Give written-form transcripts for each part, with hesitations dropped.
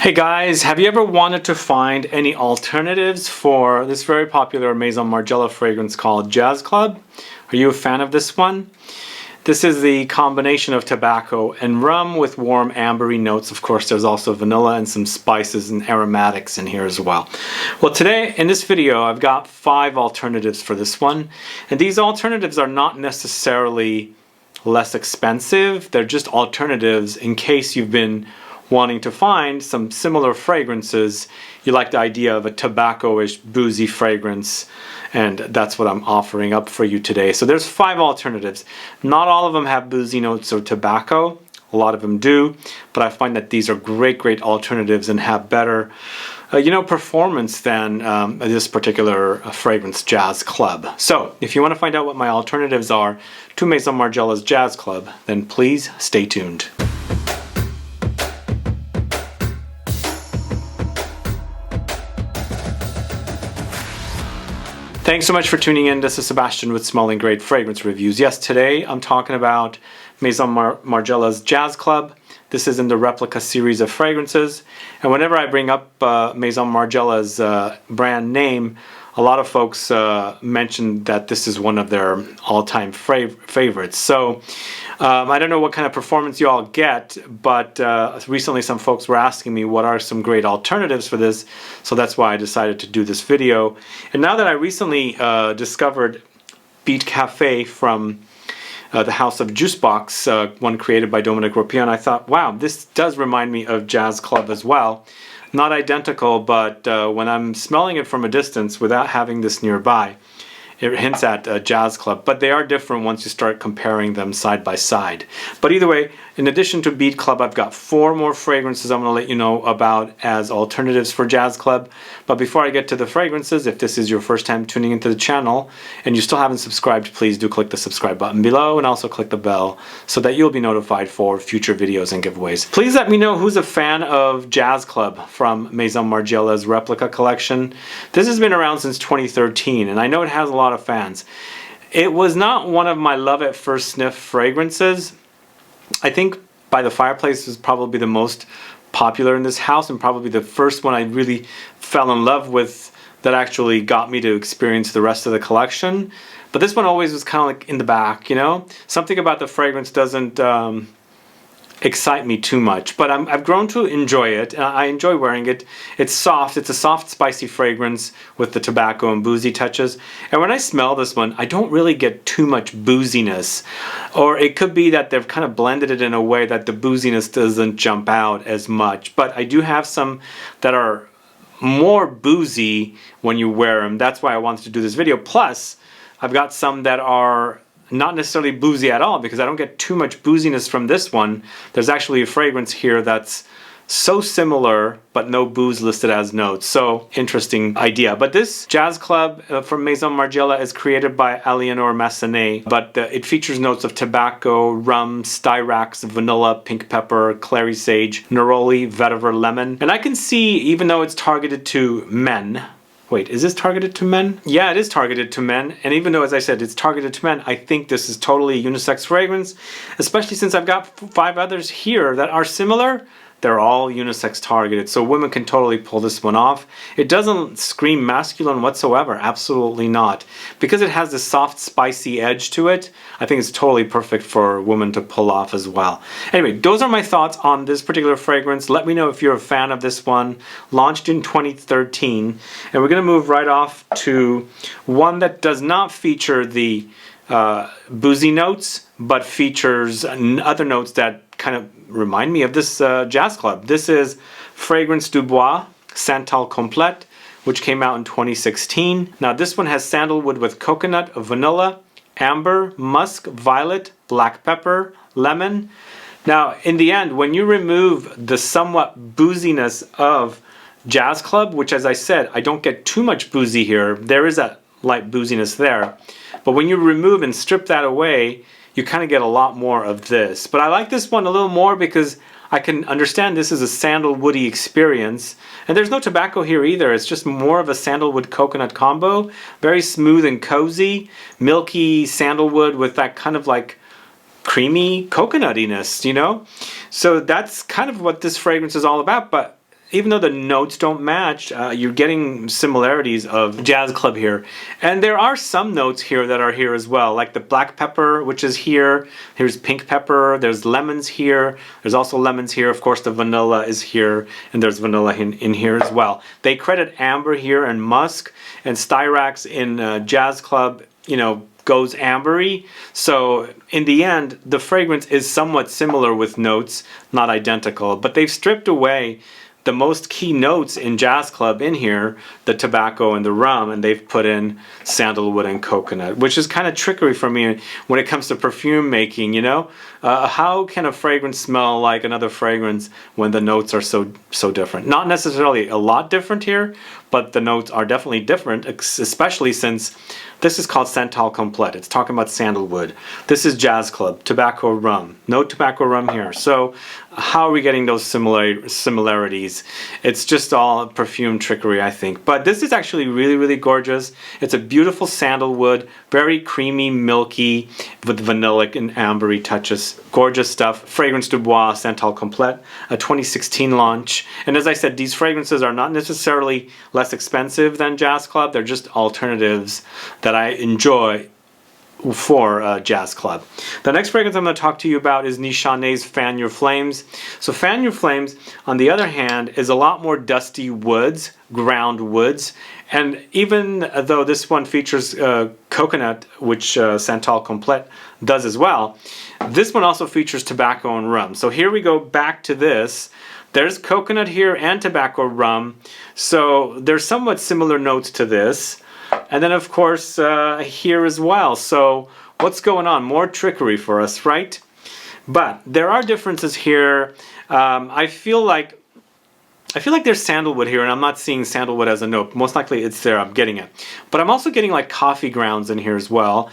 Hey guys, have you ever wanted to find any alternatives for this very popular Maison Margiela fragrance called Jazz Club? Are you a fan of this one? This is the combination of tobacco and rum with warm ambery notes. Of course, there's also vanilla and some spices and aromatics in here as well. Well, today in this video, I've got 5 alternatives for this one. And these alternatives are not necessarily less expensive. They're just alternatives in case you've been wanting to find some similar fragrances. You like the idea of a tobacco-ish boozy fragrance, and that's what I'm offering up for you today. So there's 5 alternatives. Not all of them have boozy notes or tobacco. A lot of them do, but I find that these are great alternatives and have better performance than this particular fragrance Jazz Club. So if you want to find out what my alternatives are to Maison Margiela's Jazz Club, then please stay tuned. Thanks so much for tuning in. This is Sebastian with Smelling Great Fragrance Reviews. Yes, today I'm talking about Maison Margiela's Jazz Club. This is in the Replica series of fragrances. And whenever I bring up Maison Margiela's brand name, a lot of folks mention that this is one of their all-time favorites. So I don't know what kind of performance you all get, but recently some folks were asking me what are some great alternatives for this, so that's why I decided to do this video. And now that I recently discovered Beat Cafe from the house of Juicebox, one created by Dominic Ropion, I thought, wow, this does remind me of Jazz Club as well. Not identical, but when I'm smelling it from a distance without having this nearby, it hints at Jazz Club, but they are different once you start comparing them side by side. But either way, in addition to Beat Club, I've got 4 more fragrances I'm going to let you know about as alternatives for Jazz Club. But before I get to the fragrances, if this is your first time tuning into the channel and you still haven't subscribed, please do click the subscribe button below and also click the bell so that you'll be notified for future videos and giveaways. Please let me know who's a fan of Jazz Club from Maison Margiela's Replica collection. This has been around since 2013 and I know it has a lot of fans. It was not one of my love at first sniff fragrances. I think By the Fireplace was probably the most popular in this house and probably the first one I really fell in love with that actually got me to experience the rest of the collection. But this one always was kind of like in the back, you know? Something about the fragrance doesn't excite me too much, but I've grown to enjoy it. I enjoy wearing it. It's soft. It's a soft, spicy fragrance with the tobacco and boozy touches. And when I smell this one, I don't really get too much booziness. Or it could be that they've kind of blended it in a way that the booziness doesn't jump out as much. But I do have some that are more boozy when you wear them. That's why I wanted to do this video. Plus, I've got some that are not necessarily boozy at all because I don't get too much booziness from this one. There's actually a fragrance here that's so similar but no booze listed as notes. So interesting idea. But this Jazz Club from Maison Margiela is created by Aliénor Massenet, but it features notes of tobacco, rum, Styrax, vanilla, pink pepper, Clary sage, Neroli, Vetiver, lemon. And I can see, even though it's targeted to men, wait, is this targeted to men? Yeah, it is targeted to men. And even though, as I said, it's targeted to men, I think this is totally a unisex fragrance, especially since I've got 5 others here that are similar. They're all unisex targeted, so women can totally pull this one off. It doesn't scream masculine whatsoever, absolutely not. Because it has this soft, spicy edge to it, I think it's totally perfect for women to pull off as well. Anyway, those are my thoughts on this particular fragrance. Let me know if you're a fan of this one. Launched in 2013, and we're going to move right off to one that does not feature the boozy notes, but features other notes that kind of remind me of this Jazz Club. This is Fragrance Dubois Santal Complet, which came out in 2016. Now this one has sandalwood with coconut, vanilla, amber, musk, violet, black pepper, lemon. Now in the end, when you remove the somewhat booziness of Jazz Club, which as I said, I don't get too much boozy here, there is a light booziness there, but when you remove and strip that away, you kind of get a lot more of this. But I like this one a little more because I can understand this is a sandalwoody experience. And there's no tobacco here either. It's just more of a sandalwood coconut combo. Very smooth and cozy. Milky sandalwood with that kind of like creamy coconutiness, you know? So that's kind of what this fragrance is all about. But even though the notes don't match, you're getting similarities of Jazz Club here. And there are some notes here that are here as well, like the black pepper, which is here. Here's pink pepper. There's lemons here. There's also lemons here. Of course, the vanilla is here, and there's vanilla in here as well. They credit amber here and musk, and Styrax in Jazz Club, you know, goes ambery. So in the end, the fragrance is somewhat similar with notes, not identical, but they've stripped away the most key notes in Jazz Club in here, the tobacco and the rum, and they've put in sandalwood and coconut, which is kind of trickery for me when it comes to perfume making, you know? How can a fragrance smell like another fragrance when the notes are so different? Not necessarily a lot different here, but the notes are definitely different, especially since this is called Santal Complet. It's talking about sandalwood. This is Jazz Club, tobacco rum. No tobacco rum here. So how are we getting those similarities? It's just all perfume trickery, I think. But this is actually really, really gorgeous. It's a beautiful sandalwood, very creamy, milky, with vanillic and ambery touches. Gorgeous stuff. Fragrance Dubois Santal Complet, a 2016 launch. And as I said, these fragrances are not necessarily less expensive than Jazz Club. They're just alternatives that I enjoy for Jazz Club. The next fragrance I'm going to talk to you about is Nishane's Fan Your Flames. So Fan Your Flames, on the other hand, is a lot more dusty woods, ground woods, and even though this one features coconut, which Santal Complet does as well, this one also features tobacco and rum. So here we go back to this. There's coconut here and tobacco rum, so there's somewhat similar notes to this. And then of course here as well. So what's going on? More trickery for us, right? But there are differences here. I feel like there's sandalwood here, and I'm not seeing sandalwood as a note. Most likely it's there, I'm getting it. But I'm also getting like coffee grounds in here as well.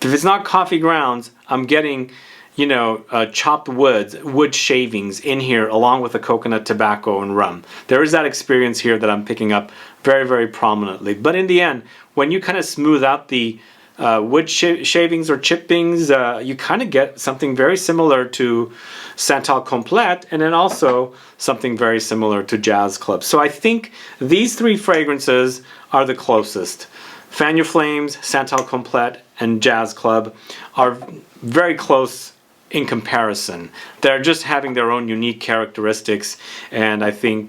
If it's not coffee grounds, I'm getting, you know, chopped wood shavings in here along with the coconut, tobacco, and rum. There is that experience here that I'm picking up very, very prominently. But in the end, when you kind of smooth out the wood shavings or chippings, you kind of get something very similar to Santal Complet, and then also something very similar to Jazz Club. So I think these three fragrances are the closest. Fan Your Flames, Santal Complet, and Jazz Club are very close in comparison. They're just having their own unique characteristics, and I think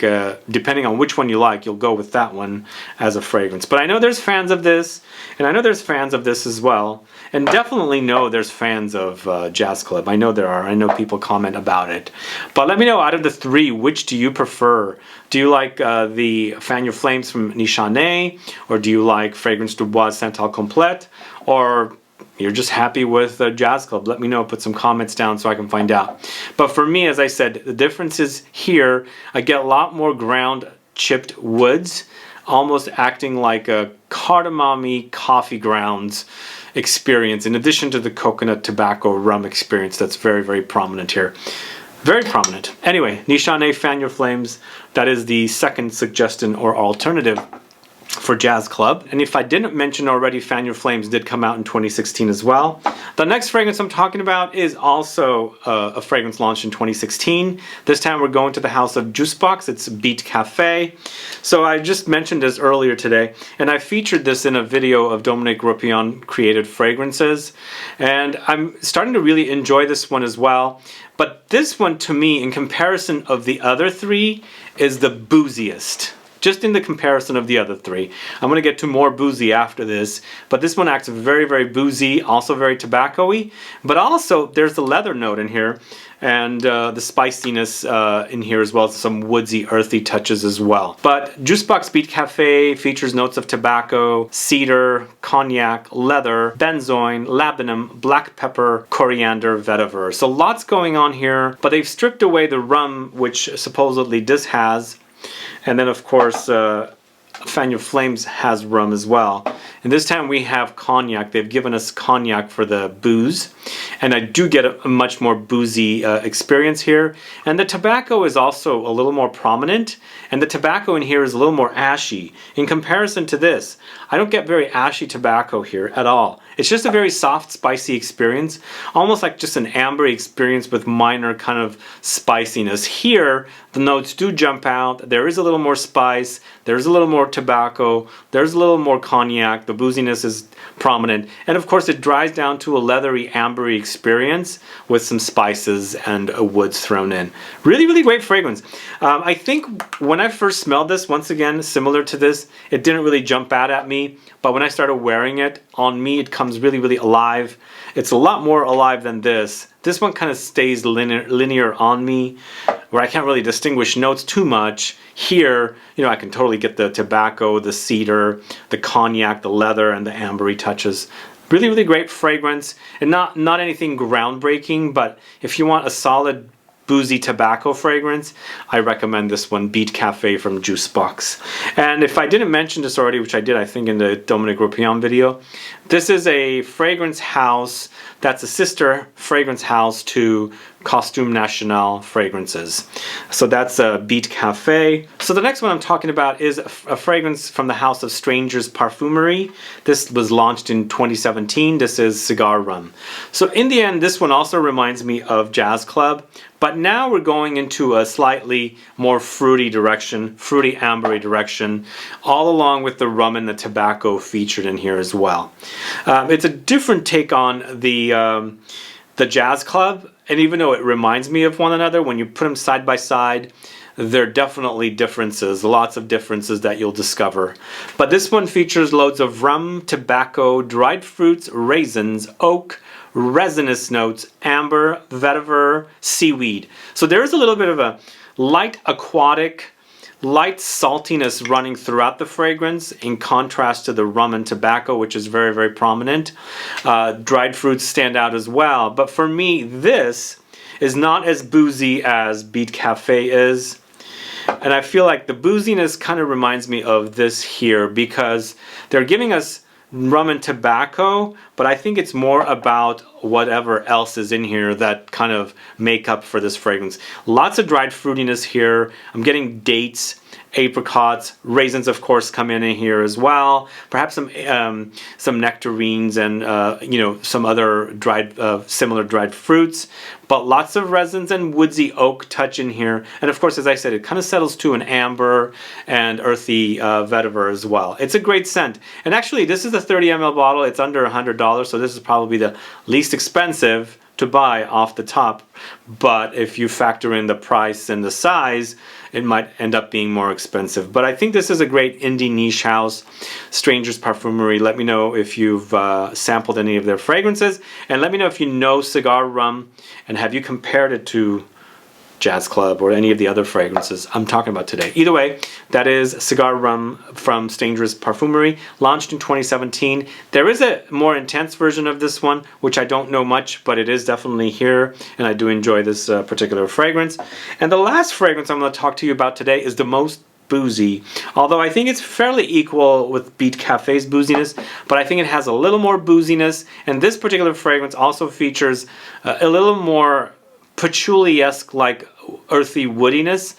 depending on which one you like, you'll go with that one as a fragrance. But I know there's fans of this, and I know there's fans of this as well, and definitely know there's fans of Jazz Club. I know there are. I know people comment about it. But let me know, out of the three, which do you prefer? Do you like the Fan Your Flames from Nishane, or do you like Fragrance Dubois Santal Complet, or you're just happy with Jazz Club? Let me know. Put some comments down so I can find out. But for me, as I said, the difference is here, I get a lot more ground chipped woods, almost acting like a cardamom-y coffee grounds experience, in addition to the coconut, tobacco, rum experience that's very, very prominent here. Very prominent. Anyway, Nishane Fan Your Flames, that is the second suggestion or alternative for Jazz Club. And if I didn't mention already, Fan Your Flames did come out in 2016 as well. The next fragrance I'm talking about is also a fragrance launched in 2016. This time we're going to the house of Juicebox. It's Beat Cafe. So I just mentioned this earlier today, and I featured this in a video of Dominique Ropion created fragrances, and I'm starting to really enjoy this one as well. But this one, to me, in comparison of the other three, is the booziest. Just in the comparison of the other three. I'm going to get to more boozy after this, but this one acts very, very boozy, also very tobacco-y, but also there's the leather note in here, and the spiciness in here as well, some woodsy, earthy touches as well. But Juicebox Beat Cafe features notes of tobacco, cedar, cognac, leather, benzoin, labdanum, black pepper, coriander, vetiver. So lots going on here, but they've stripped away the rum, which supposedly this has. And then of course Fan Your Flames has rum as well. And this time we have cognac. They've given us cognac for the booze. and I do get a much more boozy experience here. And the tobacco is also a little more prominent, and the tobacco in here is a little more ashy. In comparison to this, I don't get very ashy tobacco here at all. It's just a very soft, spicy experience, almost like just an ambery experience with minor kind of spiciness. Here, the notes do jump out. There is a little more spice, there's a little more tobacco, there's a little more cognac, the booziness is prominent, and of course it dries down to a leathery, ambery experience with some spices and woods thrown in. Really, really great fragrance. I think when I first smelled this, once again, similar to this, it didn't really jump out at me, but when I started wearing it on me, it comes really, really alive. It's a lot more alive than this. This one kind of stays linear on me, where I can't really distinguish notes too much. Here, you know, I can totally get the tobacco, the cedar, the cognac, the leather, and the ambery touches. Really, really great fragrance, and not anything groundbreaking, but if you want a solid boozy tobacco fragrance, I recommend this one, Beat Cafe from Juicebox. And if I didn't mention this already, which I did I think in the Dominique Ropillon video, this is a fragrance house that's a sister fragrance house to Costume National fragrances. So that's a Beat Cafe. So the next one I'm talking about is a fragrance from the house of Strangers Parfumerie. This was launched in 2017. This is Cigar Rum. So in the end, this one also reminds me of Jazz Club, but now we're going into a slightly more fruity direction, fruity ambery direction, all along with the rum and the tobacco featured in here as well. It's a different take on the Jazz Club, and even though it reminds me of one another, when you put them side by side, there are definitely differences, lots of differences that you'll discover. But this one features loads of rum, tobacco, dried fruits, raisins, oak, resinous notes, amber, vetiver, seaweed. So there is a little bit of a light aquatic, light saltiness running throughout the fragrance in contrast to the rum and tobacco, which is very, very prominent. Dried fruits stand out as well. But for me, this is not as boozy as Beat Cafe is. And I feel like the booziness kind of reminds me of this here because they're giving us rum and tobacco, but I think it's more about whatever else is in here that kind of make up for this fragrance. Lots of dried fruitiness here. I'm getting dates, apricots, raisins of course come in here as well. Perhaps some nectarines and you know, some other dried similar dried fruits. But lots of resins and woodsy oak touch in here. And of course, as I said, it kind of settles to an amber and earthy vetiver as well. It's a great scent. And actually, this is a 30 ml bottle. It's under $100, so this is probably the least expensive to buy off the top. But if you factor in the price and the size, it might end up being more expensive. But I think this is a great indie niche house, Strangers Parfumerie. Let me know if you've sampled any of their fragrances, and let me know if you know Cigar Rum and have you compared it to Jazz Club or any of the other fragrances I'm talking about today. Either way, that is Cigar Rum from Strangers Parfumerie, launched in 2017. There is a more intense version of this one, which I don't know much, but it is definitely here, and I do enjoy this particular fragrance. And the last fragrance I'm going to talk to you about today is the most boozy, although I think it's fairly equal with Beat Cafe's booziness, but I think it has a little more booziness, and this particular fragrance also features a little more patchouli-esque, like earthy woodiness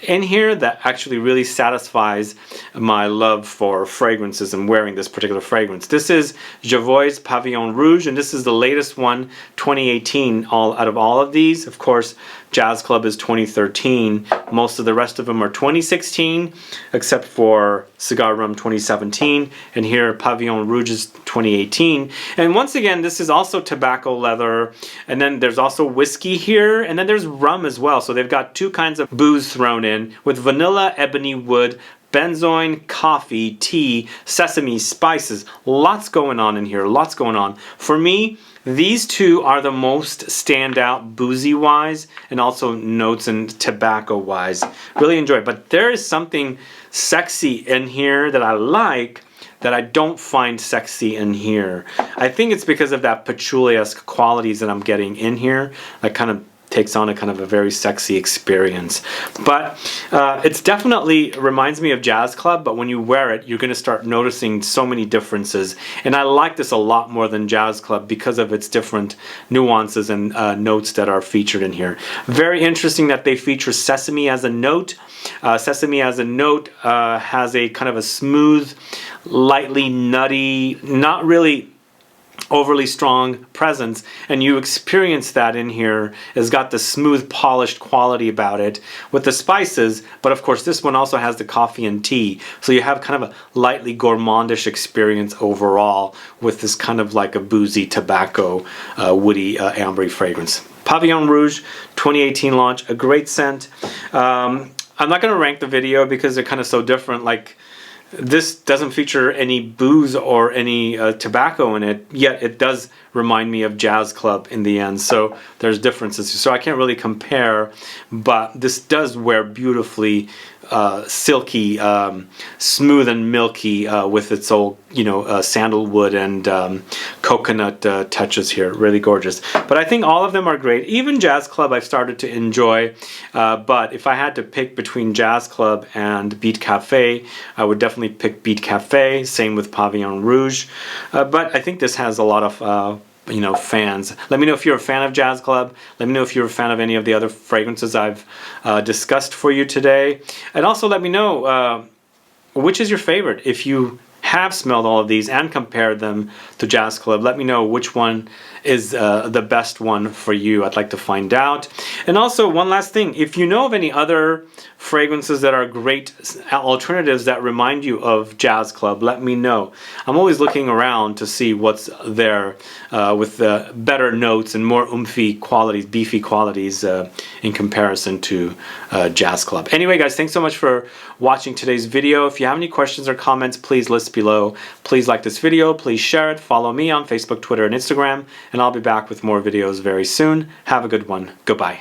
in here that actually really satisfies my love for fragrances and wearing this particular fragrance. This is Jovoy's Pavilion Rouge, and this is the latest one, 2018, out of all of these. Of course, Jazz Club is 2013. Most of the rest of them are 2016, except for Cigar Rum 2017, and here Pavilion Rouge is 2018. And once again, this is also tobacco leather, and then there's also whiskey here, and then there's rum as well. So they've got two kinds of booze thrown in with vanilla, ebony wood, benzoin, coffee, tea, sesame, spices. Lots going on in here, lots going on. For me, these two are the most standout boozy-wise and also notes and tobacco-wise. Really enjoy it. But there is something sexy in here that I like that I don't find sexy in here. I think it's because of that patchouli-esque qualities that I'm getting in here. Like kind of takes on a kind of a very sexy experience. But it's definitely reminds me of Jazz Club, but when you wear it, you're going to start noticing so many differences. And I like this a lot more than Jazz Club because of its different nuances and notes that are featured in here. Very interesting that they feature sesame as a note. Sesame as a note has a kind of a smooth, lightly nutty, not really overly strong presence, and you experience that in here. It's got the smooth polished quality about it with the spices, but of course this one also has the coffee and tea, so you have kind of a lightly gourmandish experience overall with this kind of like a boozy tobacco woody ambery fragrance. Pavilion Rouge 2018 launch, a great scent. I'm not going to rank the video because they're kind of so different. Like, this doesn't feature any booze or any tobacco in it, yet it does remind me of Jazz Club in the end, so there's differences. So I can't really compare, but this does wear beautifully silky, smooth and milky with its old, sandalwood and coconut touches here. Really gorgeous. But I think all of them are great. Even Jazz Club I've started to enjoy, but if I had to pick between Jazz Club and Beat Cafe, I would definitely pick Beat Cafe. Same with Pavillon Rouge. But I think this has a lot of fans. Let me know if you're a fan of Jazz Club. Let me know if you're a fan of any of the other fragrances I've discussed for you today. And also let me know which is your favorite. If you have smelled all of these and compared them to Jazz Club, let me know which one is the best one for you. I'd like to find out. And also, one last thing, if you know of any other fragrances that are great alternatives that remind you of Jazz Club, let me know. I'm always looking around to see what's there with better notes and more oomphy qualities, beefy qualities in comparison to Jazz Club. Anyway, guys, thanks so much for watching today's video. If you have any questions or comments, please list below. Please like this video, please share it, follow me on Facebook, Twitter, and Instagram, and I'll be back with more videos very soon. Have a good one. Goodbye.